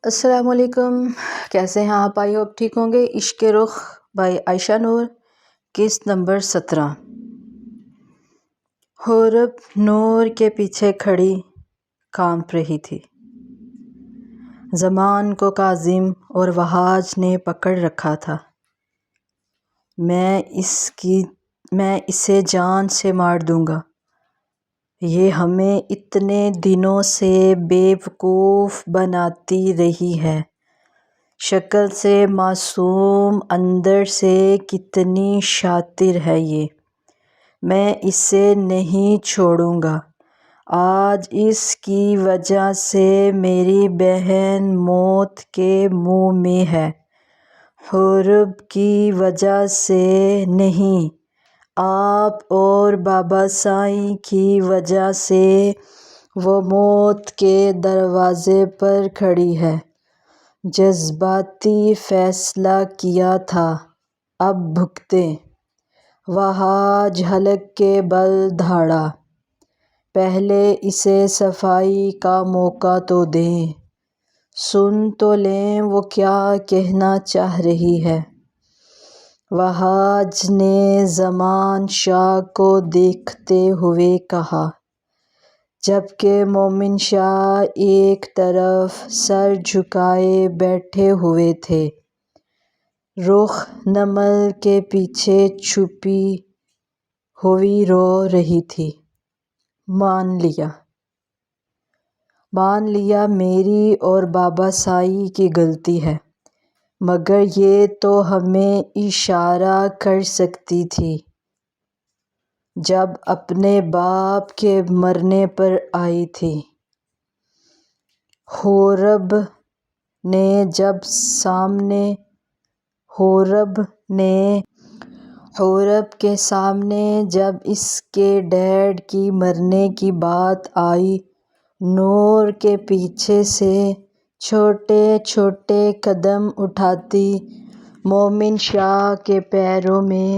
السلام علیکم، کیسے ہیں آپ؟ آئی ہوپ ٹھیک ہوں گے۔ عشق رخ بائی عائشہ نور، قسط نمبر 17۔ حورب نور کے پیچھے کھڑی کانپ رہی تھی۔ زمان کو کاظم اور وہاج نے پکڑ رکھا تھا۔ میں اسے جان سے مار دوں گا، یہ ہمیں اتنے دنوں سے بے وقوف بناتی رہی ہے۔ شکل سے معصوم، اندر سے کتنی شاطر ہے یہ، میں اسے نہیں چھوڑوں گا۔ آج اس کی وجہ سے میری بہن موت کے منہ میں ہے، حورب کی وجہ سے نہیں، آپ اور بابا سائیں کی وجہ سے وہ موت کے دروازے پر کھڑی ہے۔ جذباتی فیصلہ کیا تھا، اب بھگتے۔ وہاج حلق کے بل دھاڑا، پہلے اسے صفائی کا موقع تو دیں، سن تو لیں وہ کیا کہنا چاہ رہی ہے۔ وہاج نے زمان شاہ کو دیکھتے ہوئے کہا، جبکہ مومن شاہ ایک طرف سر جھکائے بیٹھے ہوئے تھے، رخ نمل کے پیچھے چھپی ہوئی رو رہی تھی۔ مان لیا میری اور بابا سائیں کی غلطی ہے، مگر یہ تو ہمیں اشارہ کر سکتی تھی جب اپنے باپ کے مرنے پر آئی تھی۔ حورب کے سامنے جب اس کے ڈیڈ کی مرنے کی بات آئی، نور کے پیچھے سے چھوٹے چھوٹے قدم اٹھاتی مومن شاہ کے پیروں میں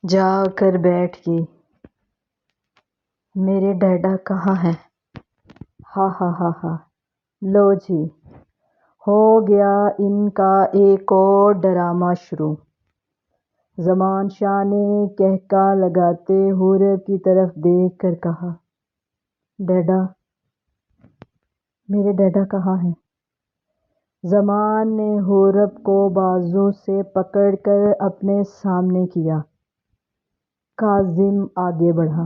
جا کر بیٹھ گئی۔ میرے ڈیڈا کہاں ہیں؟ ہا ہا ہا ہا، لو جی، ہو گیا ان کا ایک اور ڈرامہ شروع۔ زمان شاہ نے قہقہہ لگاتے حورب کی طرف دیکھ کر کہا، ڈیڈا، میرے ڈیڈا کہاں ہیں؟ زمان نے حورب کو بازو سے پکڑ کر اپنے سامنے کیا۔ کاظم آگے بڑھا،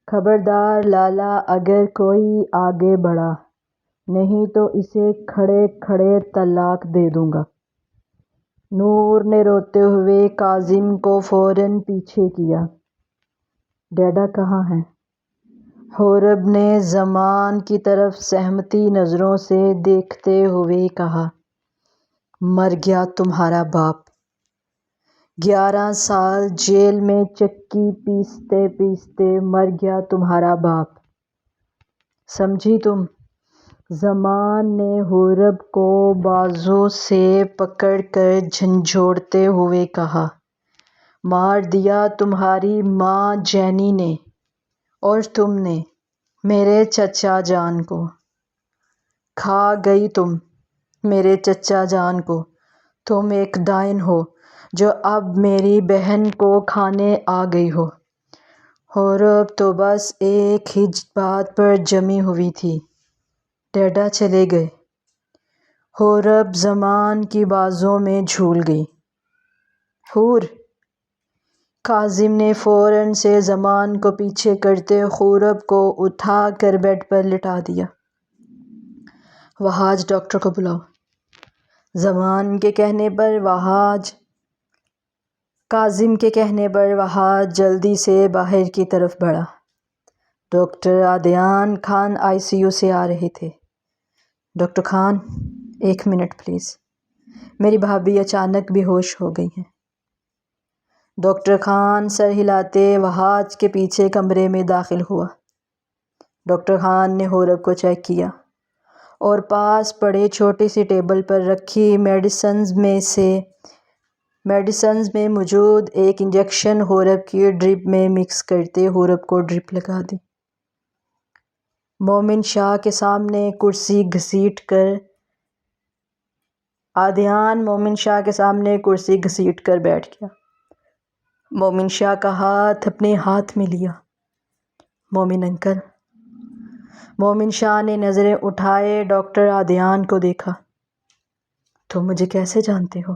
خبردار لالا، اگر کوئی آگے بڑھا نہیں تو اسے کھڑے کھڑے طلاق دے دوں گا۔ نور نے روتے ہوئے کاظم کو فوراً پیچھے کیا۔ ڈیڈا کہاں ہیں؟ حورب نے زمان کی طرف سہمتی نظروں سے دیکھتے ہوئے کہا، مر گیا تمہارا باپ، 11 سال جیل میں چکی پیستے پیستے مر گیا تمہارا باپ، سمجھی تم؟ زمان نے حورب کو بازو سے پکڑ کر جھنجھوڑتے ہوئے کہا، مار دیا تمہاری ماں جینی نے، اور تم نے میرے چچا جان کو، کھا گئی تم میرے چچا جان کو، تم ایک ڈائن ہو جو اب میری بہن کو کھانے آ گئی ہو۔ حورب تو بس ایک ہی بات پر جمی ہوئی تھی، ڈیڈا چلے گئے۔ حورب زمان کی بازوں میں جھول گئی۔ حور! کاظم نے فوراً سے زمان کو پیچھے کرتے حورب کو اٹھا کر بیڈ پر لٹا دیا۔ وہاج، ڈاکٹر کو بلاؤ۔ زمان کے کہنے پر کاظم کے کہنے پر وہاج جلدی سے باہر کی طرف بڑھا۔ ڈاکٹر عدنان خان ICU سے آ رہے تھے۔ ڈاکٹر خان، 1 منٹ پلیز، میری بھابھی اچانک بے ہوش ہو گئی ہیں۔ ڈاکٹر خان سر ہلاتے وہاج کے پیچھے کمرے میں داخل ہوا۔ ڈاکٹر خان نے حورب کو چیک کیا اور پاس پڑے چھوٹی سی ٹیبل پر رکھی میڈیسنز میں موجود ایک انجیکشن حورب کی ڈرپ میں مکس کرتے حورب کو ڈرپ لگا دی۔ مومن شاہ کے سامنے کرسی گھسیٹ کر عادیان مومن شاہ کے سامنے کرسی گھسیٹ کر بیٹھ گیا۔ مومن شاہ کا ہاتھ اپنے ہاتھ میں لیا۔ مومن انکل۔ مومن شاہ نے نظریں اٹھائے ڈاکٹر عادیان کو دیکھا۔ تم مجھے کیسے جانتے ہو؟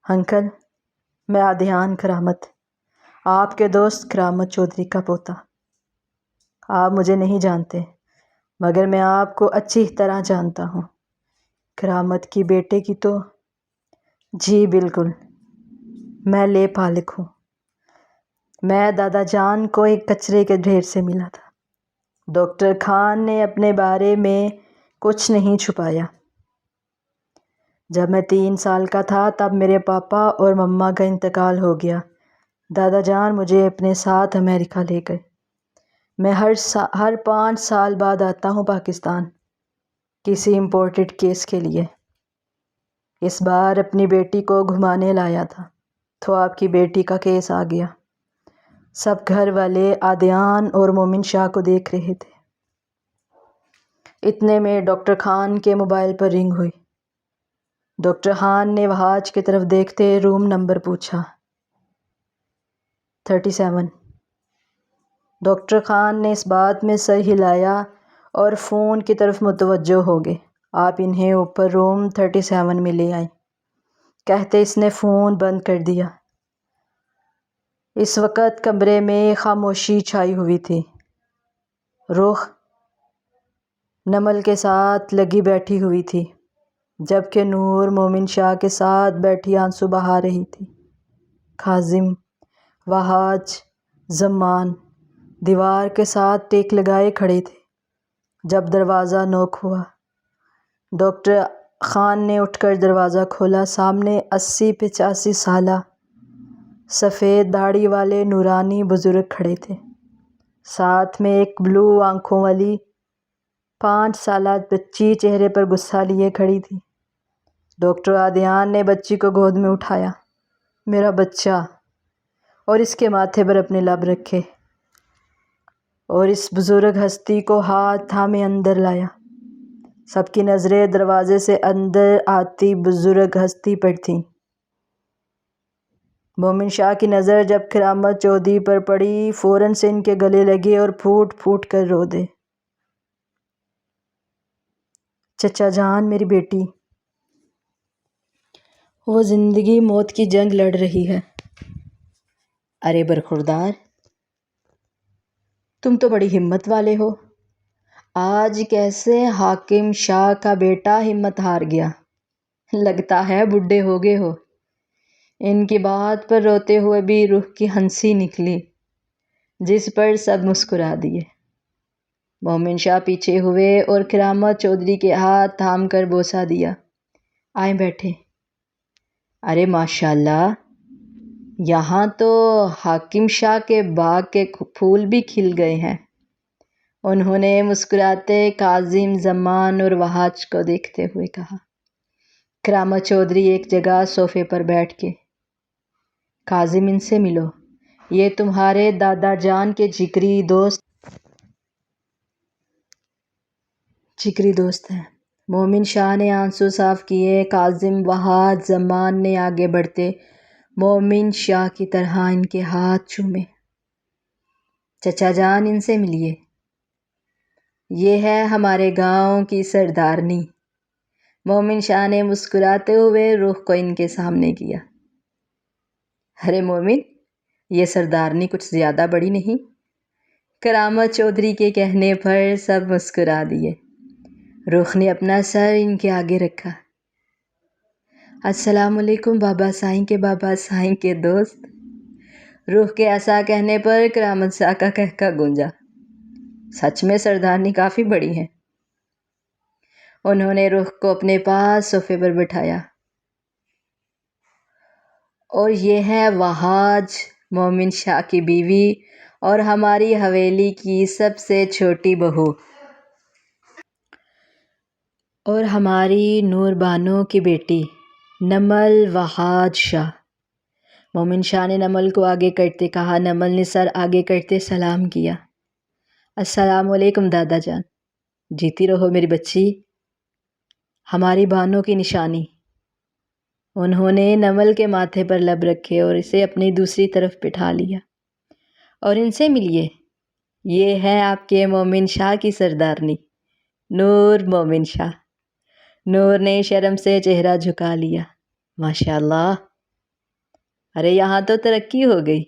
انکل، میں عادیان کرامت، آپ کے دوست کرامت چودھری کا پوتا۔ آپ مجھے نہیں جانتے مگر میں آپ کو اچھی طرح جانتا ہوں۔ کرامت کی بیٹے کی تو؟ جی بالکل، میں لے پالک ہوں۔ میں دادا جان کو ایک کچرے کے ڈھیر سے ملا تھا۔ ڈاکٹر خان نے اپنے بارے میں کچھ نہیں چھپایا۔ جب میں 3 سال کا تھا تب میرے پاپا اور مما کا انتقال ہو گیا۔ دادا جان مجھے اپنے ساتھ امریکہ لے گئے۔ میں ہر 5 سال بعد آتا ہوں پاکستان کسی امپورٹڈ کیس کے لیے۔ اس بار اپنی بیٹی کو گھمانے لایا تھا تو آپ کی بیٹی کا کیس آ گیا۔ سب گھر والے عادیان اور مومن شاہ کو دیکھ رہے تھے۔ اتنے میں ڈاکٹر خان کے موبائل پر رنگ ہوئی۔ ڈاکٹر خان نے وہاج کی طرف دیکھتے روم نمبر پوچھا۔ 37۔ ڈاکٹر خان نے اس بات میں سر ہلایا اور فون کی طرف متوجہ ہو گئے۔ آپ انہیں اوپر روم 37 میں لے آئیں، کہتے اس نے فون بند کر دیا۔ اس وقت کمرے میں خاموشی چھائی ہوئی تھی۔ روح نمل کے ساتھ لگی بیٹھی ہوئی تھی جبکہ نور مومن شاہ کے ساتھ بیٹھی آنسو بہا رہی تھی۔ کاظم، وہاج، زمان دیوار کے ساتھ ٹیک لگائے کھڑے تھے جب دروازہ نوک ہوا۔ ڈاکٹر خان نے اٹھ کر دروازہ کھولا۔ سامنے 80-85 سالہ سفید داڑھی والے نورانی بزرگ کھڑے تھے۔ ساتھ میں ایک بلو آنکھوں والی 5 سالہ بچی چہرے پر غصہ لیے کھڑی تھی۔ ڈاکٹر عادیان نے بچی کو گود میں اٹھایا۔ میرا بچہ، اور اس کے ماتھے پر اپنے لب رکھے اور اس بزرگ ہستی کو ہاتھ تھامے اندر لایا۔ سب کی نظریں دروازے سے اندر آتی بزرگ ہستی پر تھیں۔ مومن شاہ کی نظر جب کرامت چودھری پر پڑی فوراً سے ان کے گلے لگے اور پھوٹ پھوٹ کر رو دے۔ چچا جان، میری بیٹی، وہ زندگی موت کی جنگ لڑ رہی ہے۔ ارے برخوردار، تم تو بڑی ہمت والے ہو۔ آج کیسے حاکم شاہ کا بیٹا ہمت ہار گیا؟ لگتا ہے بڈھے ہو گئے ہو۔ ان کی بات پر روتے ہوئے بھی روح کی ہنسی نکلی جس پر سب مسکرا دیے۔ مومن شاہ پیچھے ہوئے اور کرامت چودھری کے ہاتھ تھام کر بوسہ دیا۔ آئیں بیٹھیں۔ ارے ماشاءاللہ، یہاں تو حاکم شاہ کے باغ کے پھول بھی کھل گئے ہیں۔ انہوں نے مسکراتے کاظم، زمان اور وہاج کو دیکھتے ہوئے کہا۔ کرامت چودھری ایک جگہ صوفے پر بیٹھ کے، کاظم ان سے ملو، یہ تمہارے دادا جان کے جگری دوست ہیں۔ مومن شاہ نے آنسو صاف کیے۔ کاظم، وہاج، زمان نے آگے بڑھتے مومن شاہ کی طرح ان کے ہاتھ چومے۔ چچا جان، ان سے ملیے، یہ ہے ہمارے گاؤں کی سردارنی۔ مومن شاہ نے مسکراتے ہوئے رخ کو ان کے سامنے کیا۔ ارے مومن، یہ سردارنی کچھ زیادہ بڑی نہیں؟ کرامت چودھری کے کہنے پر سب مسکرا دیے۔ رخ نے اپنا سر ان کے آگے رکھا۔ السلام علیکم بابا سائیں کے دوست۔ رخ کے ایسا کہنے پر کرامت شاہ کا قہقہ گونجا۔ سچ میں سردارنی کافی بڑی ہے۔ انہوں نے رخ کو اپنے پاس صوفے پر بٹھایا۔ اور یہ ہے وہاج، مومن شاہ کی بیوی اور ہماری حویلی کی سب سے چھوٹی بہو، اور ہماری نور بانو کی بیٹی نمل وہاج شاہ۔ مومن شاہ نے نمل کو آگے کرتے کہا۔ نمل نے سر آگے کرتے سلام کیا۔ السلام علیکم دادا جان، جیتی رہو میری بچی، ہماری بانوں کی نشانی۔ انہوں نے نمل کے ماتھے پر لب رکھے اور اسے اپنی دوسری طرف بٹھا لیا۔ اور ان سے ملیے، یہ ہے آپ کے مومن شاہ کی سردارنی، نور مومن شاہ۔ نور نے شرم سے چہرہ جھکا لیا۔ ماشاءاللہ، ارے یہاں تو ترقی ہو گئی۔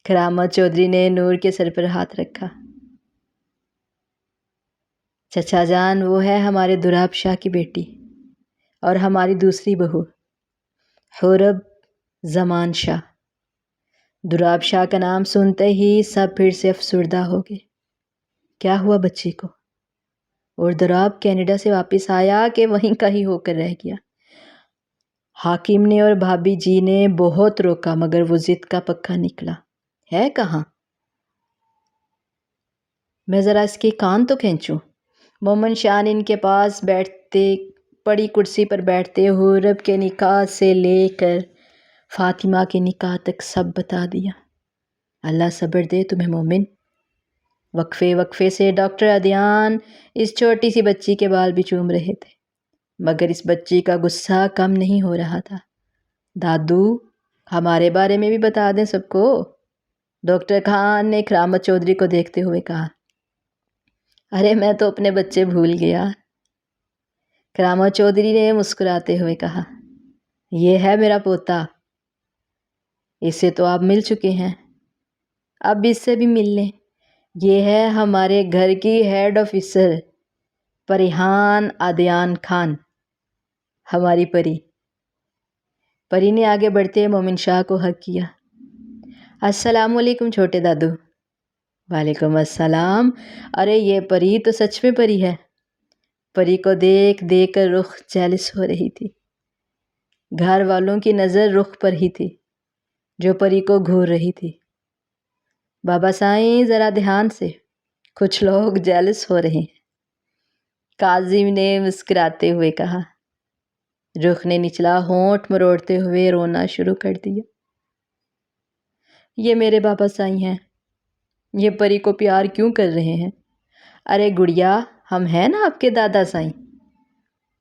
کرامت چودھری نے نور کے سر پر ہاتھ رکھا۔ چچا جان، وہ ہے ہمارے دولاب شاہ کی بیٹی اور ہماری دوسری بہو حورب زمان شاہ۔ دولاب شاہ کا نام سنتے ہی سب پھر سے افسردہ ہو گئے۔ کیا ہوا بچی کو؟ اور دولاب کینیڈا سے واپس آیا کہ وہیں کا ہی ہو کر رہ گیا؟ حاکم نے اور بھابھی جی نے بہت روکا مگر وہ ضد کا پکا نکلا۔ ہے کہاں؟ میں ذرا اس کے کان تو کھینچوں۔ مومن شاہ نے ان کے پاس بیٹھتے پڑی کرسی پر بیٹھتے حورب کے نکاح سے لے کر فاطمہ کے نکاح تک سب بتا دیا۔ اللہ صبر دے تمہیں مومن۔ وقفے وقفے سے ڈاکٹر عدیان اس چھوٹی سی بچی کے بال بھی چوم رہے تھے مگر اس بچی کا غصہ کم نہیں ہو رہا تھا۔ دادو، ہمارے بارے میں بھی بتا دیں سب کو، ڈاکٹر خان نے کرامت چودھری کو دیکھتے ہوئے کہا۔ ارے میں تو اپنے بچے بھول گیا، کرامت چودھری نے مسکراتے ہوئے کہا۔ یہ ہے میرا پوتا، اس سے تو آپ مل چکے ہیں، اب اس سے بھی مل لیں۔ یہ ہے ہمارے گھر کی ہیڈ آفیسر پریحان عدیان خان، ہماری پری۔ پری نے آگے بڑھتے مومن شاہ کو حق کیا۔ السلام علیکم چھوٹے دادو۔ وعلیکم السلام۔ ارے یہ پری تو سچ میں پری ہے۔ پری کو دیکھ دیکھ کر رخ جیلس ہو رہی تھی۔ گھر والوں کی نظر رخ پر ہی تھی جو پری کو گھور رہی تھی۔ بابا سائیں ذرا دھیان سے، کچھ لوگ جیلس ہو رہے ہیں، کاظم نے مسکراتے ہوئے کہا۔ رخ نے نچلا ہونٹ مروڑتے ہوئے رونا شروع کر دیا۔ یہ میرے بابا سائیں ہیں، یہ پری کو پیار کیوں کر رہے ہیں؟ ارے گڑیا، ہم ہیں نا آپ کے دادا سائیں۔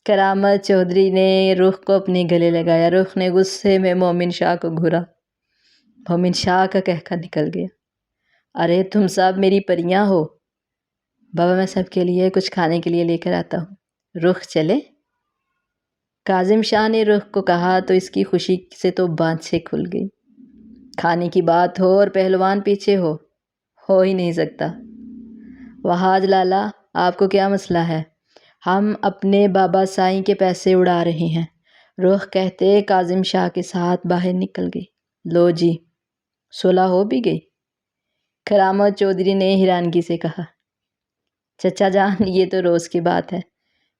کرامت چودھری نے رخ کو اپنے گلے لگایا۔ رخ نے غصے میں مومن شاہ کو گھورا۔ مومن شاہ کا کہکا نکل گیا۔ ارے تم سب میری پریاں ہو، بابا میں سب کے لیے کچھ کھانے کے لیے لے کر آتا ہوں، رخ چلے؟ کاظم شاہ نے رخ کو کہا تو اس کی خوشی سے تو بانچیں کھل گئی۔ کھانے کی بات ہو اور پہلوان پیچھے ہو ہی نہیں سکتا۔ وہاج لالا، آپ کو کیا مسئلہ ہے؟ ہم اپنے بابا سائیں کے پیسے اڑا رہے ہیں، رخ کہتے کاظم شاہ کے ساتھ باہر نکل گئی۔ لو جی، صلح ہو بھی گئی؟ کرامت چودھری نے حیرانگی سے کہا۔ چچا جان، یہ تو روز کی بات ہے،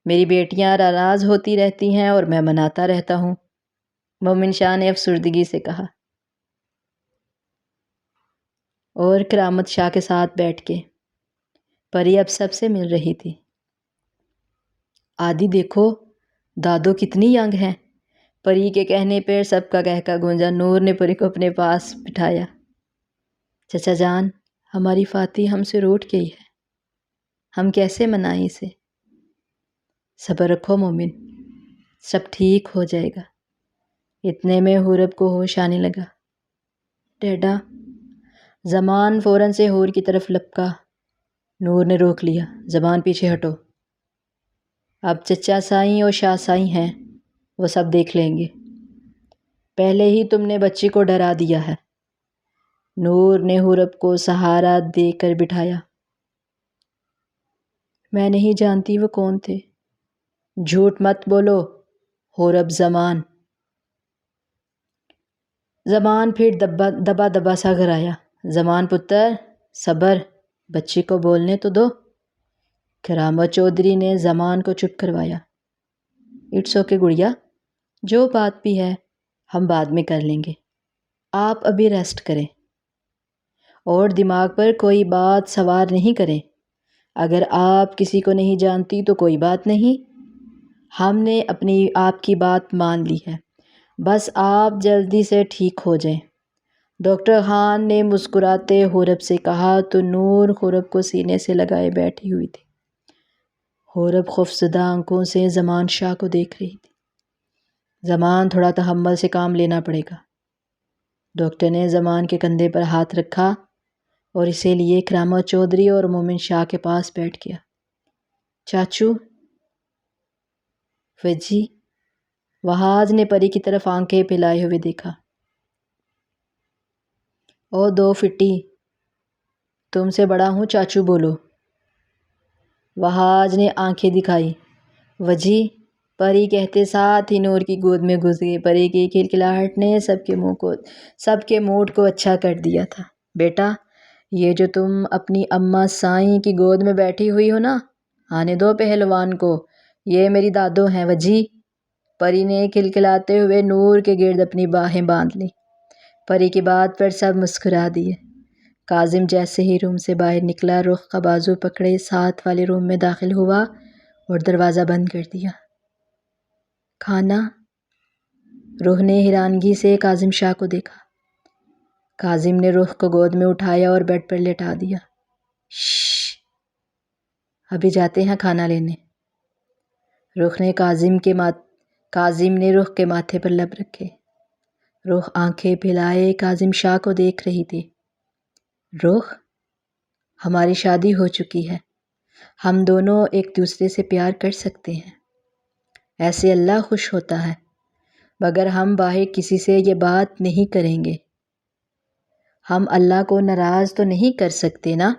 میری بیٹیاں ناراض ہوتی رہتی ہیں اور میں مناتا رہتا ہوں، مومن شاہ نے افسردگی سے کہا۔ اور کرامت شاہ کے ساتھ بیٹھ کے پری اب سب سے مل رہی تھی۔ آدی دیکھو، دادو کتنی ینگ ہیں۔ پری کے کہنے پر سب کا کہکا گونجا۔ نور نے پری کو اپنے پاس بٹھایا۔ چچا جان، ہماری فاتح ہم سے روٹھ گئی ہے، ہم کیسے منائیں اسے؟ صبر رکھو مومن، سب ٹھیک ہو جائے گا۔ اتنے میں حورب کو ہوش آنے لگا۔ ڈیڈا، زمان فوراً سے حور کی طرف لپکا۔ نور نے روک لیا۔ زبان پیچھے ہٹو، اب چچا سائیں اور شاہ سائیں ہیں، وہ سب دیکھ لیں گے، پہلے ہی تم نے بچی کو ڈرا دیا ہے۔ نور نے حورب کو سہارا دے کر بٹھایا۔ میں نہیں جانتی وہ کون تھے۔ جھوٹ مت بولو حورب زمان۔ زمان پھر دبا دبا سا گھر آیا۔ زمان پتر، صبر، بچی کو بولنے تو دو۔ کرامت چودھری نے زمان کو چپ کروایا۔ اٹس اوکے گڑیا، جو بات بھی ہے ہم بعد میں کر لیں گے، آپ ابھی ریسٹ کریں اور دماغ پر کوئی بات سوار نہیں کریں۔ اگر آپ کسی کو نہیں جانتی تو کوئی بات نہیں، ہم نے آپ کی بات مان لی ہے، بس آپ جلدی سے ٹھیک ہو جائیں۔ ڈاکٹر خان نے مسکراتے حورب سے کہا تو نور حورب کو سینے سے لگائے بیٹھی ہوئی تھی۔ حورب خوفزدہ آنکھوں سے زمان شاہ کو دیکھ رہی تھی۔ زمان، تھوڑا تحمل سے کام لینا پڑے گا۔ ڈاکٹر نے زمان کے کندھے پر ہاتھ رکھا اور اسے لیے کرامہ چودھری اور مومن شاہ کے پاس بیٹھ گیا۔ چاچو۔ وجی۔ وہاج نے پری کی طرف آنکھیں پھیلائے ہوئے دیکھا۔ او دو فٹی، تم سے بڑا ہوں، چاچو بولو۔ وہاج نے آنکھیں دکھائی۔ وجی، پری کہتے ساتھ ہی نور کی گود میں گھس گئی۔ پری کی کھلکھلاہٹ نے سب کے موڈ کو اچھا کر دیا تھا۔ بیٹا، یہ جو تم اپنی اماں سائیں کی گود میں بیٹھی ہوئی ہو نا، آنے دو پہلوان کو، یہ میری دادو ہیں۔ وجی، پری نے کھلکھلاتے ہوئے نور کے گرد اپنی باہیں باندھ لیں۔ پری کی بات پر سب مسکرا دیے۔ کاظم جیسے ہی روم سے باہر نکلا، رخ کا بازو پکڑے ساتھ والے روم میں داخل ہوا اور دروازہ بند کر دیا۔ کھانا؟ روح نے حیرانگی سے کاظم شاہ کو دیکھا۔ کاظم نے روح کو گود میں اٹھایا اور بیڈ پر لٹا دیا۔ شش، ابھی جاتے ہیں کھانا لینے۔ کاظم نے روح کے ماتھے پر لب رکھے۔ روح آنکھیں پھیلائے کاظم شاہ کو دیکھ رہی تھی۔ روح، ہماری شادی ہو چکی ہے، ہم دونوں ایک دوسرے سے پیار کر سکتے ہیں، ایسے اللہ خوش ہوتا ہے، مگر ہم باہر کسی سے یہ بات نہیں کریں گے۔ ہم اللہ کو ناراض تو نہیں کر سکتے نا؟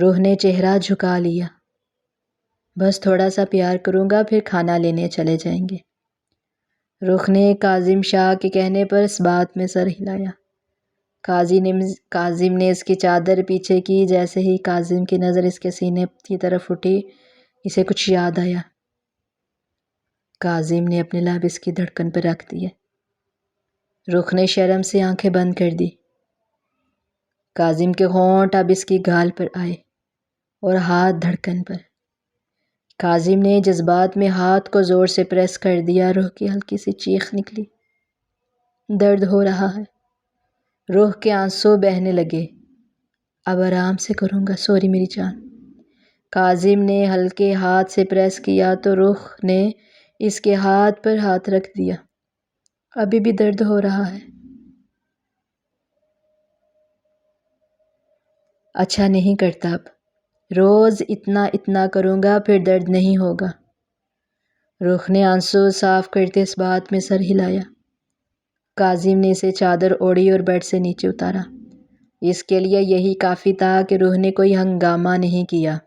روح نے چہرہ جھکا لیا۔ بس تھوڑا سا پیار کروں گا، پھر کھانا لینے چلے جائیں گے۔ روح نے کاظم شاہ کے کہنے پر اس بات میں سر ہلایا۔ کاظم نے اس کی چادر پیچھے کی۔ جیسے ہی کاظم کی نظر اس کے سینے کی طرف اٹھی، اسے کچھ یاد آیا۔ کاظم نے اپنے لب اس کی دھڑکن پر رکھ دیے۔ روح نے شرم سے آنکھیں بند کر دی۔ کاظم کے ہونٹ اب اس کی گال پر آئے اور ہاتھ دھڑکن پر۔ کاظم نے جذبات میں ہاتھ کو زور سے پریس کر دیا۔ روح کی ہلکی سی چیخ نکلی۔ درد ہو رہا ہے۔ روح کے آنسو بہنے لگے۔ اب آرام سے کروں گا، سوری میری جان۔ کاظم نے ہلکے ہاتھ سے پریس کیا تو روح نے اس کے ہاتھ پر ہاتھ رکھ دیا۔ ابھی بھی درد ہو رہا ہے؟ اچھا نہیں کرتا اب، روز اتنا کروں گا پھر درد نہیں ہوگا۔ روح نے آنسو صاف کرتے اس بات میں سر ہلایا۔ کاظم نے اسے چادر اوڑھی اور بیڈ سے نیچے اتارا۔ اس کے لیے یہی کافی تھا کہ روح نے کوئی ہنگامہ نہیں کیا۔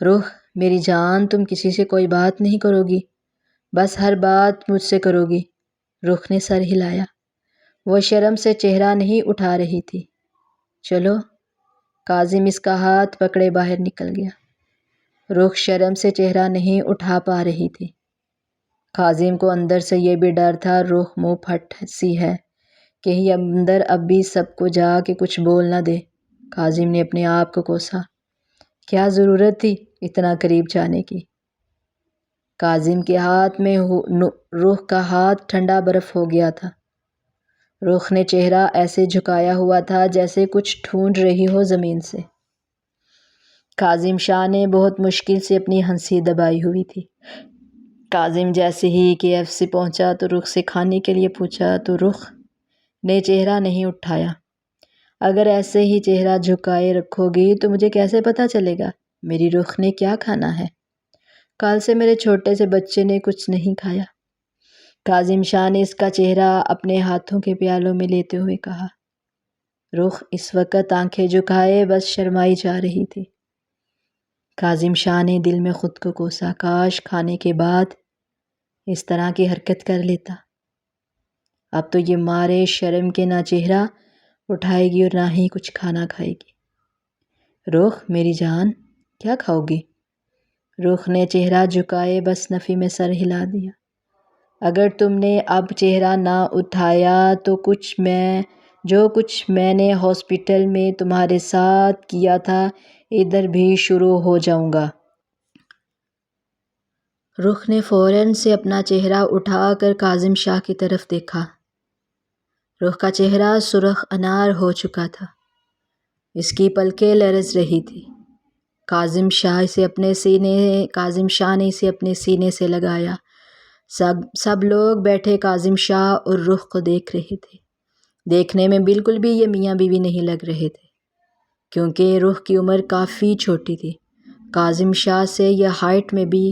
روح میری جان، تم کسی سے کوئی بات نہیں کرو گی، بس ہر بات مجھ سے کرو گی۔ روح نے سر ہلایا۔ وہ شرم سے چہرہ نہیں اٹھا رہی تھی۔ چلو۔ کاظم اس کا ہاتھ پکڑے باہر نکل گیا۔ روح شرم سے چہرہ نہیں اٹھا پا رہی تھی۔ کاظم کو اندر سے یہ بھی ڈر تھا، روح منہ پھٹ سی ہے، کہیں اندر اب بھی سب کو جا کے کچھ بول نہ دے۔ کاظم نے اپنے آپ کو کوسا۔ کیا ضرورت تھی اتنا قریب جانے کی؟ کاظم کے ہاتھ میں روح کا ہاتھ ٹھنڈا برف ہو گیا تھا۔ روح نے چہرہ ایسے جھکایا ہوا تھا جیسے کچھ ڈھونڈ رہی ہو زمین سے۔ کاظم شاہ نے بہت مشکل سے اپنی ہنسی دبائی ہوئی تھی۔ کاظم جیسے ہی KFC پہنچا تو روح سے کھانے کے لیے پوچھا تو روح نے چہرہ نہیں اٹھایا۔ اگر ایسے ہی چہرہ جھکائے رکھو گی تو مجھے کیسے پتہ چلے گا میری روح نے کیا کھانا ہے؟ کل سے میرے چھوٹے سے بچے نے کچھ نہیں کھایا۔ کاظم شاہ نے اس کا چہرہ اپنے ہاتھوں کے پیالوں میں لیتے ہوئے کہا۔ روح اس وقت آنکھیں جھکائے بس شرمائی جا رہی تھی۔ کاظم شاہ نے دل میں خود کو کوسا، کاش کھانے کے بعد اس طرح کی حرکت کر لیتا۔ اب تو یہ مارے شرم کے نہ چہرہ اٹھائے گی اور نہ ہی کچھ کھانا کھائے گی۔ روح میری جان، کیا کھاؤ گی؟ روح نے چہرہ جھکائے بس نفی میں سر ہلا دیا۔ اگر تم نے اب چہرہ نہ اٹھایا تو جو کچھ میں نے ہاسپٹل میں تمہارے ساتھ کیا تھا ادھر بھی شروع ہو جاؤں گا۔ روح نے فوراً سے اپنا چہرہ اٹھا کر کاظم شاہ کی طرف دیکھا۔ رخ کا چہرہ سرخ انار ہو چکا تھا، اس کی پلکیں لرز رہی تھی۔ کاظم شاہ نے اسے اپنے سینے سے لگایا۔ سب لوگ بیٹھے کاظم شاہ اور رخ کو دیکھ رہے تھے۔ دیکھنے میں بالکل بھی یہ میاں بیوی نہیں لگ رہے تھے، کیونکہ رخ کی عمر کافی چھوٹی تھی۔ کاظم شاہ سے یہ ہائٹ میں بھی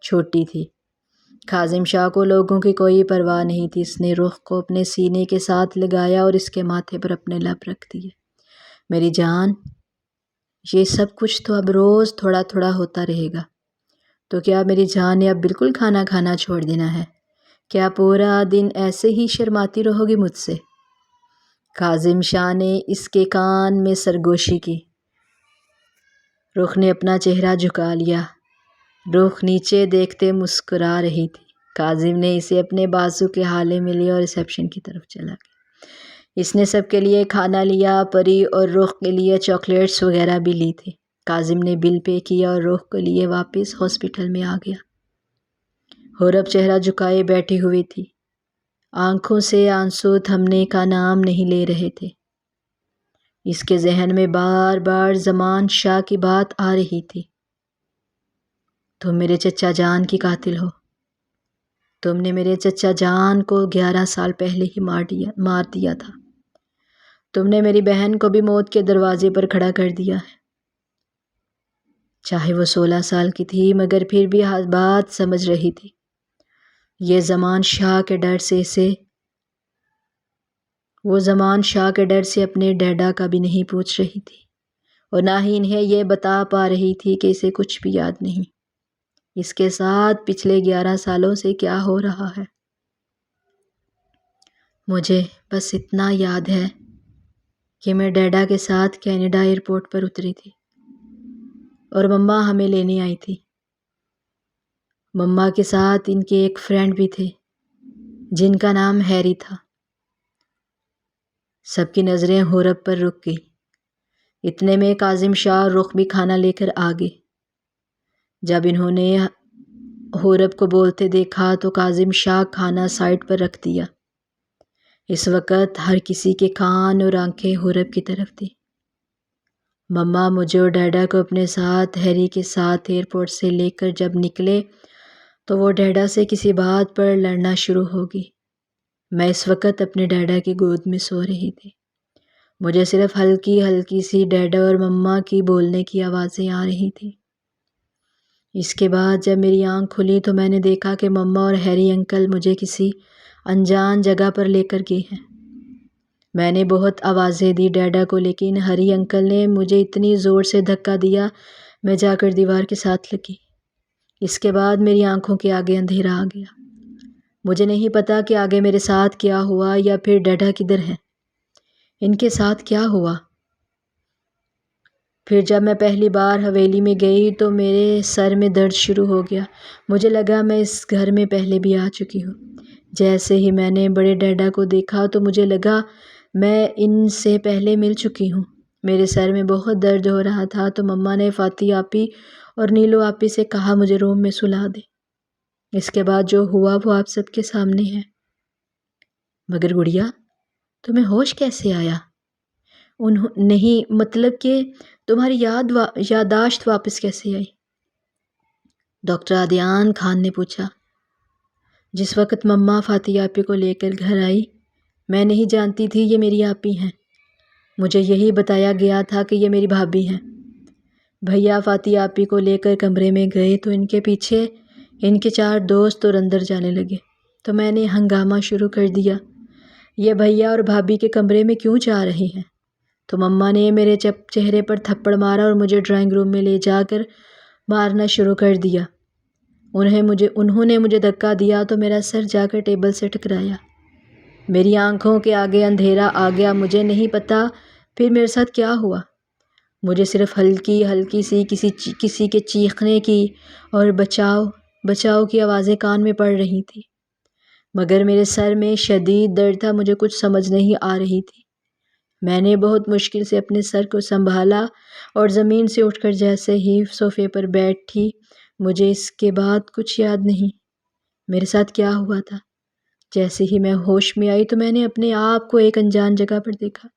چھوٹی تھی۔ کاظم شاہ کو لوگوں کی کوئی پرواہ نہیں تھی۔ اس نے رخ کو اپنے سینے کے ساتھ لگایا اور اس کے ماتھے پر اپنے لب رکھ دیے۔ میری جان، یہ سب کچھ تو اب روز تھوڑا تھوڑا ہوتا رہے گا، تو کیا میری جان نے اب بالکل کھانا کھانا چھوڑ دینا ہے؟ کیا پورا دن ایسے ہی شرماتی رہو گی مجھ سے؟ کاظم شاہ نے اس کے کان میں سرگوشی کی۔ رخ نے اپنا چہرہ جھکا لیا۔ رخ نیچے دیکھتے مسکرا رہی تھی۔ کاظم نے اسے اپنے بازو کے ہالے میں لیا اور ریسیپشن کی طرف چلا گیا۔ اس نے سب کے لیے کھانا لیا، پری اور رخ کے لیے چاکلیٹس وغیرہ بھی لی تھی۔ کاظم نے بل پے کیا اور رخ کے لیے واپس ہاسپٹل میں آ گیا۔ حورب چہرہ جھکائے بیٹھی ہوئی تھی۔ آنکھوں سے آنسو تھمنے کا نام نہیں لے رہے تھے۔ اس کے ذہن میں بار بار زمان شاہ کی بات آ رہی تھی۔ تم میرے چچا جان کی قاتل ہو۔ تم نے میرے چچا جان کو 11 سال پہلے ہی مار دیا تھا۔ تم نے میری بہن کو بھی موت کے دروازے پر کھڑا کر دیا ہے۔ چاہے وہ 16 سال کی تھی، مگر پھر بھی بات سمجھ رہی تھی۔ وہ زمان شاہ کے ڈر سے اپنے ڈیڈا کا بھی نہیں پوچھ رہی تھی، اور نہ ہی انہیں یہ بتا پا رہی تھی کہ اسے کچھ بھی یاد نہیں، اس کے ساتھ پچھلے 11 سالوں سے کیا ہو رہا ہے۔ مجھے بس اتنا یاد ہے کہ میں ڈیڈا کے ساتھ کینیڈا ایئرپورٹ پر اتری تھی اور مما ہمیں لینے آئی تھی۔ مما کے ساتھ ان کے ایک فرینڈ بھی تھے جن کا نام ہیری تھا۔ سب کی نظریں حورب پر رک گئی۔ اتنے میں کاظم شاہ اور رخ بھی کھانا لے کر آ گئے۔ جب انہوں نے حورب کو بولتے دیکھا تو کاظم شاہ کھانا سائڈ پر رکھ دیا۔ اس وقت ہر کسی کے کان اور آنکھیں حورب کی طرف تھی۔ مما مجھے اور ڈیڈا کو اپنے ساتھ ہیری کے ساتھ ایئرپورٹ سے لے کر جب نکلے تو وہ ڈیڈا سے کسی بات پر لڑنا شروع ہو گئی۔ میں اس وقت اپنے ڈیڈا کی گود میں سو رہی تھی۔ مجھے صرف ہلکی ہلکی سی ڈیڈا اور مما کی بولنے کی آوازیں آ رہی تھی۔ اس کے بعد جب میری آنکھ کھلی تو میں نے دیکھا کہ مما اور ہیری انکل مجھے کسی انجان جگہ پر لے کر گئے ہیں۔ میں نے بہت آوازیں دی ڈیڈا کو، لیکن ہیری انکل نے مجھے اتنی زور سے دھکا دیا میں جا کر دیوار کے ساتھ لگی۔ اس کے بعد میری آنکھوں کے آگے اندھیرا آ گیا۔ مجھے نہیں پتا کہ آگے میرے ساتھ کیا ہوا یا پھر ڈیڈا کدھر ہے، ان کے ساتھ کیا ہوا۔ پھر جب میں پہلی بار حویلی میں گئی تو میرے سر میں درد شروع ہو گیا۔ مجھے لگا میں اس گھر میں پہلے بھی آ چکی ہوں۔ جیسے ہی میں نے بڑے ڈیڈا کو دیکھا تو مجھے لگا میں ان سے پہلے مل چکی ہوں۔ میرے سر میں بہت درد ہو رہا تھا تو مما نے فاتح آپی اور نیلو آپی سے کہا مجھے روم میں سلا دے۔ اس کے بعد جو ہوا وہ آپ سب کے سامنے ہے۔ مگر گڑیا، تمہیں ہوش کیسے آیا؟ نہیں، مطلب کہ تمہاری یادداشت واپس کیسے آئی؟ ڈاکٹر عادیان خان نے پوچھا۔ جس وقت مما فاتح آپی کو لے کر گھر آئی، میں نہیں جانتی تھی یہ میری آپی ہیں۔ مجھے یہی بتایا گیا تھا کہ یہ میری بھابھی ہیں۔ بھیا فاتح آپی کو لے کر کمرے میں گئے تو ان کے پیچھے ان کے 4 دوست اور اندر جانے لگے تو میں نے ہنگامہ شروع کر دیا، یہ بھیا اور بھابھی کے کمرے میں کیوں جا رہے ہیں؟ تو مما نے میرے چہرے پر تھپڑ مارا اور مجھے ڈرائنگ روم میں لے جا کر مارنا شروع کر دیا۔ انہوں نے مجھے دھکا دیا تو میرا سر جا کر ٹیبل سے ٹکرایا۔ میری آنکھوں کے آگے اندھیرا آ گیا۔ مجھے نہیں پتا پھر میرے ساتھ کیا ہوا۔ مجھے صرف ہلکی ہلکی سی کسی کے چیخنے کی اور بچاؤ کی آوازیں کان میں پڑ رہی تھی، مگر میرے سر میں شدید درد تھا۔ مجھے کچھ سمجھ نہیں آ رہی تھی۔ میں نے بہت مشکل سے اپنے سر کو سنبھالا اور زمین سے اٹھ کر جیسے ہی صوفے پر بیٹھی، مجھے اس کے بعد کچھ یاد نہیں۔ میرے ساتھ کیا ہوا تھا جیسے ہی میں ہوش میں آئی تو میں نے اپنے آپ کو ایک انجان جگہ پر دیکھا۔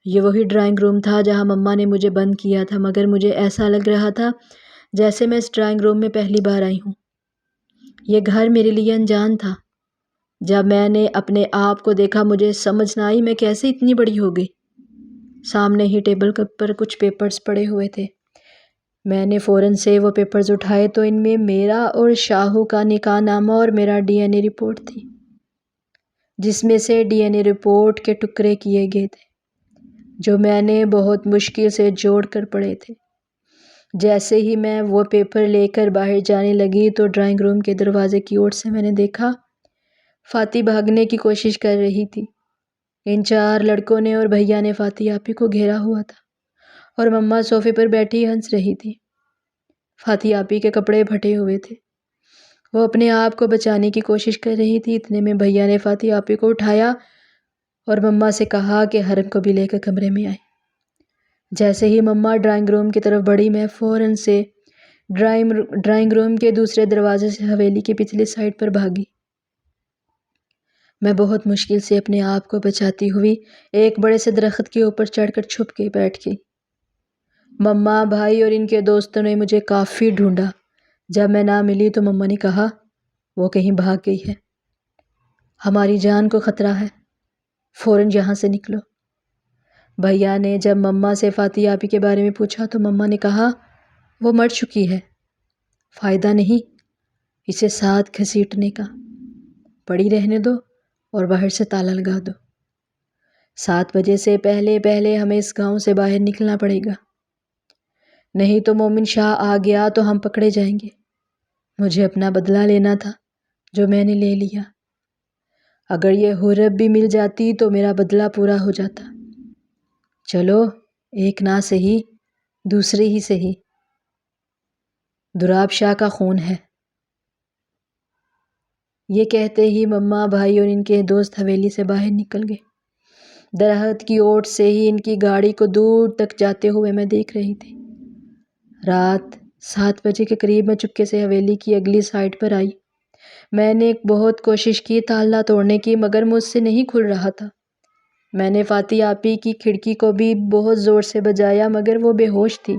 یہ وہی ڈرائنگ روم تھا جہاں مما نے مجھے بند کیا تھا، مگر مجھے ایسا لگ رہا تھا جیسے میں اس ڈرائنگ روم میں پہلی بار آئی ہوں۔ یہ گھر میرے لیے انجان تھا۔ جب میں نے اپنے آپ کو دیکھا مجھے سمجھ نہ آئی میں کیسے اتنی بڑی ہو گئی۔ سامنے ہی ٹیبل پر کچھ پیپرز پڑے ہوئے تھے۔ میں نے فوراً سے وہ پیپرز اٹھائے تو ان میں میرا اور شاہو کا نکاح نامہ اور میرا ڈی این اے رپورٹ تھی، جس میں سے ڈی این اے رپورٹ کے ٹکڑے کیے گئے تھے جو میں نے بہت مشکل سے جوڑ کر پڑھے تھے۔ جیسے ہی میں وہ پیپر لے کر باہر جانے لگی تو ڈرائنگ روم کے دروازے کی اوٹ سے میں نے دیکھا فاتح بھاگنے کی کوشش کر رہی تھی۔ ان 4 لڑکوں نے اور بھیا نے فاتح آپی کو گھیرا ہوا تھا اور مما صوفے پر بیٹھی ہنس رہی تھی۔ فاتح آپی کے کپڑے پھٹے ہوئے تھے، وہ اپنے آپ کو بچانے کی کوشش کر رہی تھی۔ اتنے میں بھیا نے فاتح آپی کو اٹھایا اور مما سے کہا کہ حرم کو بھی لے کر کمرے میں آئے۔ جیسے ہی مما ڈرائنگ روم کی طرف بڑھی میں فوراً سے ڈرائنگ روم کے دوسرے دروازے سے حویلی کی پچھلی سائڈ پر بھاگی۔ میں بہت مشکل سے اپنے آپ کو بچاتی ہوئی ایک بڑے سے درخت کے اوپر چڑھ کر چھپ کے بیٹھ گئی۔ مما، بھائی اور ان کے دوستوں نے مجھے کافی ڈھونڈا۔ جب میں نہ ملی تو مما نے کہا وہ کہیں بھاگ گئی ہے، ہماری جان کو خطرہ ہے، فوراً یہاں سے نکلو۔ بھیا نے جب مما سے فاتح آپی کے بارے میں پوچھا تو مما نے کہا وہ مر چکی ہے، فائدہ نہیں اسے ساتھ گھسیٹنے کا، پڑی رہنے دو اور باہر سے تالا لگا دو۔ 7 بجے سے پہلے ہمیں اس گاؤں سے باہر نکلنا پڑے گا، نہیں تو مومن شاہ آ گیا تو ہم پکڑے جائیں گے۔ مجھے اپنا بدلہ لینا تھا جو میں نے لے لیا۔ اگر یہ حورب بھی مل جاتی تو میرا بدلہ پورا ہو جاتا۔ چلو ایک نہ سہی دوسری ہی سہی، دراب شاہ کا خون ہے۔ یہ کہتے ہی مما، بھائی اور ان کے دوست حویلی سے باہر نکل گئے۔ درخت کی اوٹ سے ہی ان کی گاڑی کو دور تک جاتے ہوئے میں دیکھ رہی تھی۔ رات 7 بجے کے قریب میں چپکے سے حویلی کی اگلی سائڈ پر آئی۔ میں نے بہت کوشش کی تالا توڑنے کی مگر مجھ سے نہیں کھل رہا تھا۔ میں نے فاتح آپی کی کھڑکی کو بھی بہت زور سے بجایا مگر وہ بے ہوش تھی۔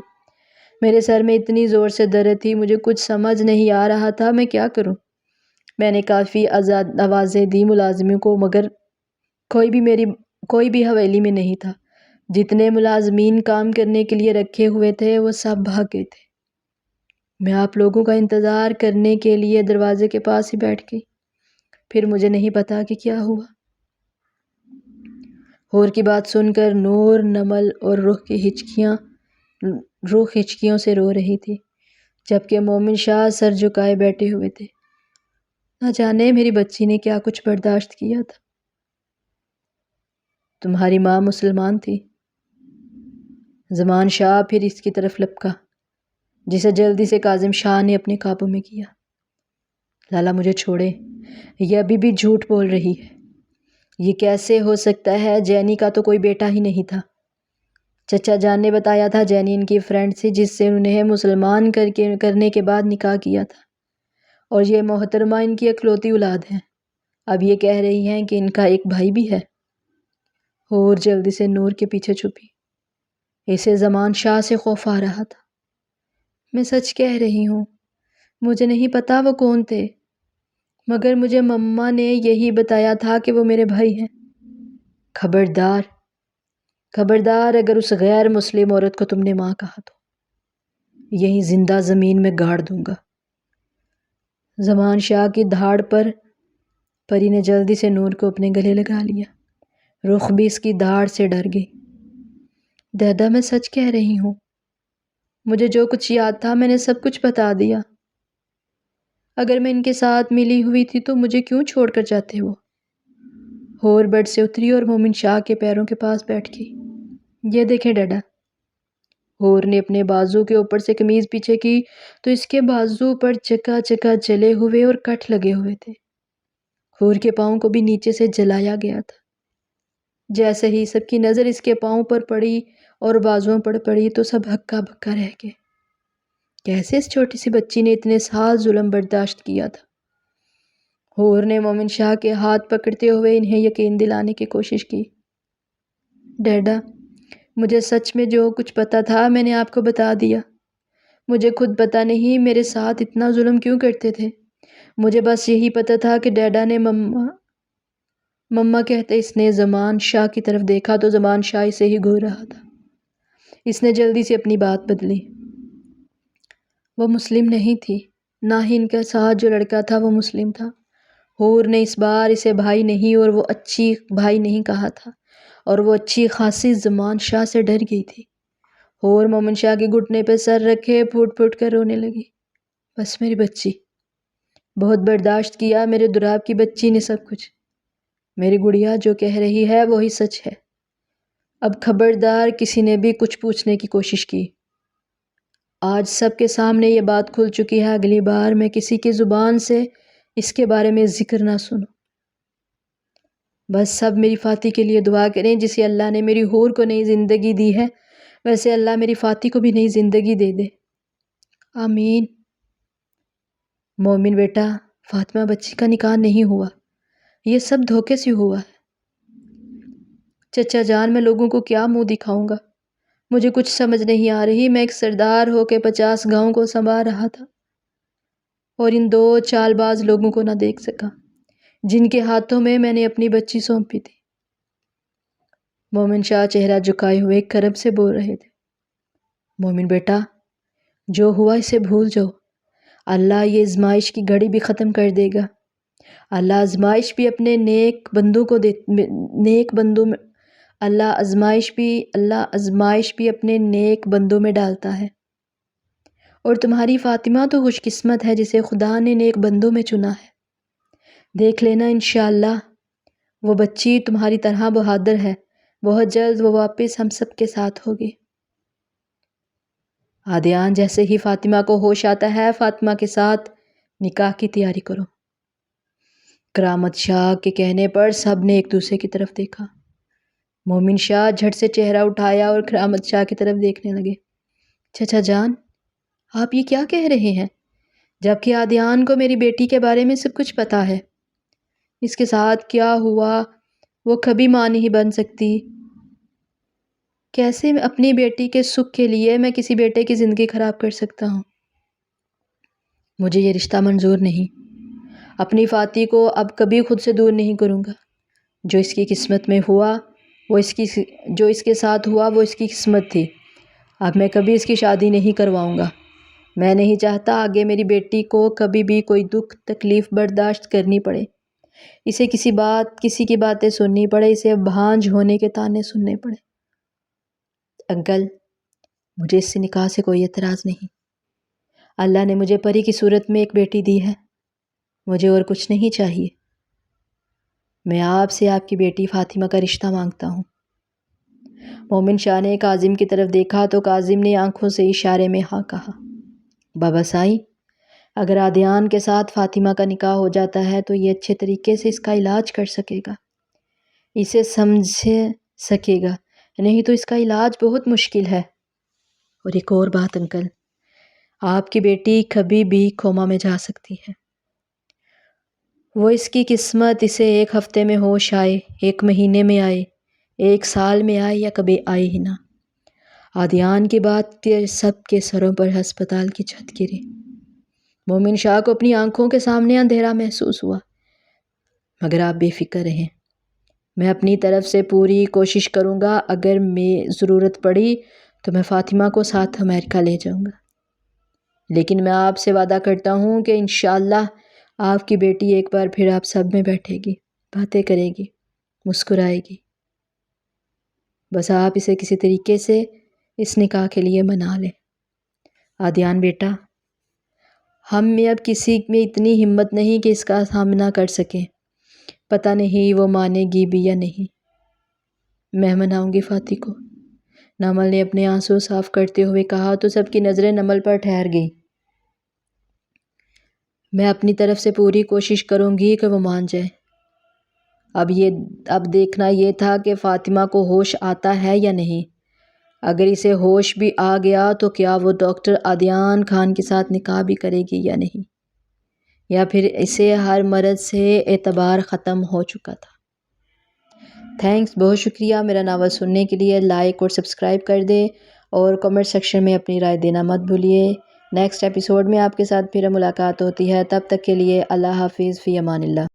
میرے سر میں اتنی زور سے درد تھی مجھے کچھ سمجھ نہیں آ رہا تھا میں کیا کروں۔ میں نے کافی آوازیں دی ملازموں کو مگر کوئی بھی حویلی میں نہیں تھا۔ جتنے ملازمین کام کرنے کے لیے رکھے ہوئے تھے وہ سب بھاگ گئے تھے۔ میں آپ لوگوں کا انتظار کرنے کے لیے دروازے کے پاس ہی بیٹھ گئی۔ پھر مجھے نہیں پتا کہ کیا ہوا۔ ہور کی بات سن کر نور نمل اور روح ہچکیوں سے رو رہی تھی، جبکہ مومن شاہ سر جھکائے بیٹھے ہوئے تھے۔ نہ جانے میری بچی نے کیا کچھ برداشت کیا تھا۔ تمہاری ماں مسلمان تھی؟ زمان شاہ پھر اس کی طرف لپکا، جسے جلدی سے کاظم شاہ نے اپنے قابو میں کیا۔ لالا مجھے چھوڑے، یہ ابھی بھی جھوٹ بول رہی ہے۔ یہ کیسے ہو سکتا ہے؟ جینی کا تو کوئی بیٹا ہی نہیں تھا۔ چچا جان نے بتایا تھا جینی ان کی فرینڈ تھی جس سے انہیں مسلمان کرنے کے بعد نکاح کیا تھا، اور یہ محترمہ ان کی اکلوتی اولاد ہیں۔ اب یہ کہہ رہی ہیں کہ ان کا ایک بھائی بھی ہے۔ اور جلدی سے نور کے پیچھے چھپی۔ اسے زمان شاہ سے خوف آ رہا تھا۔ میں سچ کہہ رہی ہوں، مجھے نہیں پتا وہ کون تھے، مگر مجھے مما نے یہی بتایا تھا کہ وہ میرے بھائی ہیں۔ خبردار اگر اس غیر مسلم عورت کو تم نے ماں کہا تو یہیں زندہ زمین میں گاڑ دوں گا۔ زمان شاہ کی دھاڑ پر پری نے جلدی سے نور کو اپنے گلے لگا لیا۔ رخ بھی اس کی دھاڑ سے ڈر گئی۔ دادا میں سچ کہہ رہی ہوں، مجھے جو کچھ یاد تھا میں نے سب کچھ بتا دیا۔ اگر میں ان کے ساتھ ملی ہوئی تھی تو مجھے کیوں چھوڑ کر جاتے وہ؟ ہور بٹ سے اتری اور مومن شاہ کے پیروں کے پاس بیٹھ گئی۔ یہ دیکھیں ڈاڈا۔ ہور نے اپنے بازو کے اوپر سے قمیض پیچھے کی تو اس کے بازو پر چکا چکا جلے ہوئے اور کٹ لگے ہوئے تھے۔ ہور کے پاؤں کو بھی نیچے سے جلایا گیا تھا۔ جیسے ہی سب کی نظر اس کے پاؤں پر پڑی اور بازوؤں پر پڑی تو سب ہکا بکا رہ گئے۔ کیسے اس چھوٹی سی بچی نے اتنے سال ظلم برداشت کیا تھا؟ حور نے مومن شاہ کے ہاتھ پکڑتے ہوئے انہیں یقین دلانے کی کوشش کی۔ ڈیڈا، مجھے سچ میں جو کچھ پتا تھا میں نے آپ کو بتا دیا۔ مجھے خود پتا نہیں میرے ساتھ اتنا ظلم کیوں کرتے تھے۔ مجھے بس یہی پتا تھا کہ ڈیڈا نے مما کہتے اس نے زمان شاہ کی طرف دیکھا تو زمان شاہ اسے ہی گھور رہا تھا۔ اس نے جلدی سے اپنی بات بدلی۔ وہ مسلم نہیں تھی، نہ ہی ان کے ساتھ جو لڑکا تھا وہ مسلم تھا۔ حور نے اس بار اسے بھائی نہیں اور وہ اچھی بھائی نہیں کہا تھا، اور وہ اچھی خاصی زمان شاہ سے ڈر گئی تھی۔ حور مومن شاہ کے گھٹنے پہ سر رکھے پھوٹ پھوٹ کر رونے لگی۔ بس میری بچی، بہت برداشت کیا میرے دوراب کی بچی نے سب کچھ۔ میری گڑیا جو کہہ رہی ہے وہی سچ ہے۔ اب خبردار کسی نے بھی کچھ پوچھنے کی کوشش کی۔ آج سب کے سامنے یہ بات کھل چکی ہے، اگلی بار میں کسی کی زبان سے اس کے بارے میں ذکر نہ سنوں۔ بس سب میری فاتح کے لیے دعا کریں، جسے اللہ نے میری حور کو نئی زندگی دی ہے ویسے اللہ میری فاتح کو بھی نئی زندگی دے دے، آمین۔ مومن بیٹا، فاطمہ بچی کا نکاح نہیں ہوا، یہ سب دھوکے سے ہوا ہے۔ چچا جان، میں لوگوں کو کیا منہ دکھاؤں گا؟ مجھے کچھ سمجھ نہیں آ رہی۔ میں ایک سردار ہو کے 50 گاؤں کو سنبھال رہا تھا اور ان 2 چال باز لوگوں کو نہ دیکھ سکا جن کے ہاتھوں میں نے اپنی بچی سونپی تھی۔ مومن شاہ چہرہ جھکائے ہوئے کرب سے بول رہے تھے۔ مومن بیٹا، جو ہوا اسے بھول جاؤ۔ اللہ یہ آزمائش کی گھڑی بھی ختم کر دے گا۔ اللہ آزمائش بھی اپنے نیک اپنے نیک بندوں میں ڈالتا ہے، اور تمہاری فاطمہ تو خوش قسمت ہے جسے خدا نے نیک بندوں میں چنا ہے۔ دیکھ لینا انشاءاللہ وہ بچی تمہاری طرح بہادر ہے، بہت جلد وہ واپس ہم سب کے ساتھ ہوگی۔ عادیان، جیسے ہی فاطمہ کو ہوش آتا ہے فاطمہ کے ساتھ نکاح کی تیاری کرو۔ کرامت شاہ کے کہنے پر سب نے ایک دوسرے کی طرف دیکھا۔ مومن شاہ جھٹ سے چہرہ اٹھایا اور کرامت شاہ کی طرف دیکھنے لگے۔ چچا جان، آپ یہ کیا کہہ رہے ہیں؟ جبکہ عادیان کو میری بیٹی کے بارے میں سب کچھ پتا ہے۔ اس کے ساتھ کیا ہوا وہ کبھی ماں نہیں بن سکتی۔ کیسے اپنی بیٹی کے سکھ کے لیے میں کسی بیٹے کی زندگی خراب کر سکتا ہوں؟ مجھے یہ رشتہ منظور نہیں۔ اپنی فاتح کو اب کبھی خود سے دور نہیں کروں گا۔ جو اس کی قسمت میں ہوا جو اس کے ساتھ ہوا وہ اس کی قسمت تھی۔ اب میں کبھی اس کی شادی نہیں کرواؤں گا۔ میں نہیں چاہتا آگے میری بیٹی کو کبھی بھی کوئی دکھ تکلیف برداشت کرنی پڑے، اسے کسی کی باتیں سننی پڑے، اسے بھانج ہونے کے تانے سننے پڑے۔ انکل، مجھے اس سے نکاح سے کوئی اعتراض نہیں۔ اللہ نے مجھے پری کی صورت میں ایک بیٹی دی ہے، مجھے اور کچھ نہیں چاہیے۔ میں آپ سے آپ کی بیٹی فاطمہ کا رشتہ مانگتا ہوں۔ مومن شاہ نے کاظم کی طرف دیکھا تو کاظم نے آنکھوں سے اشارے میں ہاں کہا۔ بابا سائیں، اگر عادیان کے ساتھ فاطمہ کا نکاح ہو جاتا ہے تو یہ اچھے طریقے سے اس کا علاج کر سکے گا، اسے سمجھ سکے گا، نہیں تو اس کا علاج بہت مشکل ہے۔ اور ایک اور بات انکل، آپ کی بیٹی کبھی بھی کوما میں جا سکتی ہے۔ وہ اس کی قسمت، اسے 1 ہفتے میں ہوش آئے، 1 مہینے میں آئے، 1 سال میں آئے یا کبھی آئے ہی نہ۔ عادیان کی بات سب کے سروں پر ہسپتال کی چھت گری۔ مومن شاہ کو اپنی آنکھوں کے سامنے اندھیرا محسوس ہوا۔ مگر آپ بے فکر رہیں، میں اپنی طرف سے پوری کوشش کروں گا۔ اگر میں ضرورت پڑی تو میں فاطمہ کو ساتھ امریکہ لے جاؤں گا، لیکن میں آپ سے وعدہ کرتا ہوں کہ انشاءاللہ آپ کی بیٹی ایک بار پھر آپ سب میں بیٹھے گی، باتیں کرے گی، مسکرائے گی۔ بس آپ اسے کسی طریقے سے اس نکاح کے لیے منا لیں۔ عادیان بیٹا، ہم میں اب کسی میں اتنی ہمت نہیں کہ اس کا سامنا کر سکیں۔ پتہ نہیں وہ مانے گی بھی یا نہیں۔ میں مناؤں گی فاتح کو۔ نمل نے اپنے آنسو صاف کرتے ہوئے کہا تو سب کی نظریں نمل پر ٹھہر گئیں۔ میں اپنی طرف سے پوری کوشش کروں گی کہ وہ مان جائے۔ اب دیکھنا یہ تھا کہ فاطمہ کو ہوش آتا ہے یا نہیں۔ اگر اسے ہوش بھی آ گیا تو کیا وہ ڈاکٹر عادیان خان کے ساتھ نکاح بھی کرے گی یا نہیں۔ یا پھر اسے ہر مرض سے اعتبار ختم ہو چکا تھا۔ تھینکس، بہت شکریہ میرا ناول سننے کے لیے۔ لائک اور سبسکرائب کر دے اور کمنٹ سیکشن میں اپنی رائے دینا مت بھولیے۔ نیکسٹ ایپیسوڈ میں آپ کے ساتھ پھر ملاقات ہوتی ہے، تب تک کے لیے اللہ حافظ، فی امان اللہ۔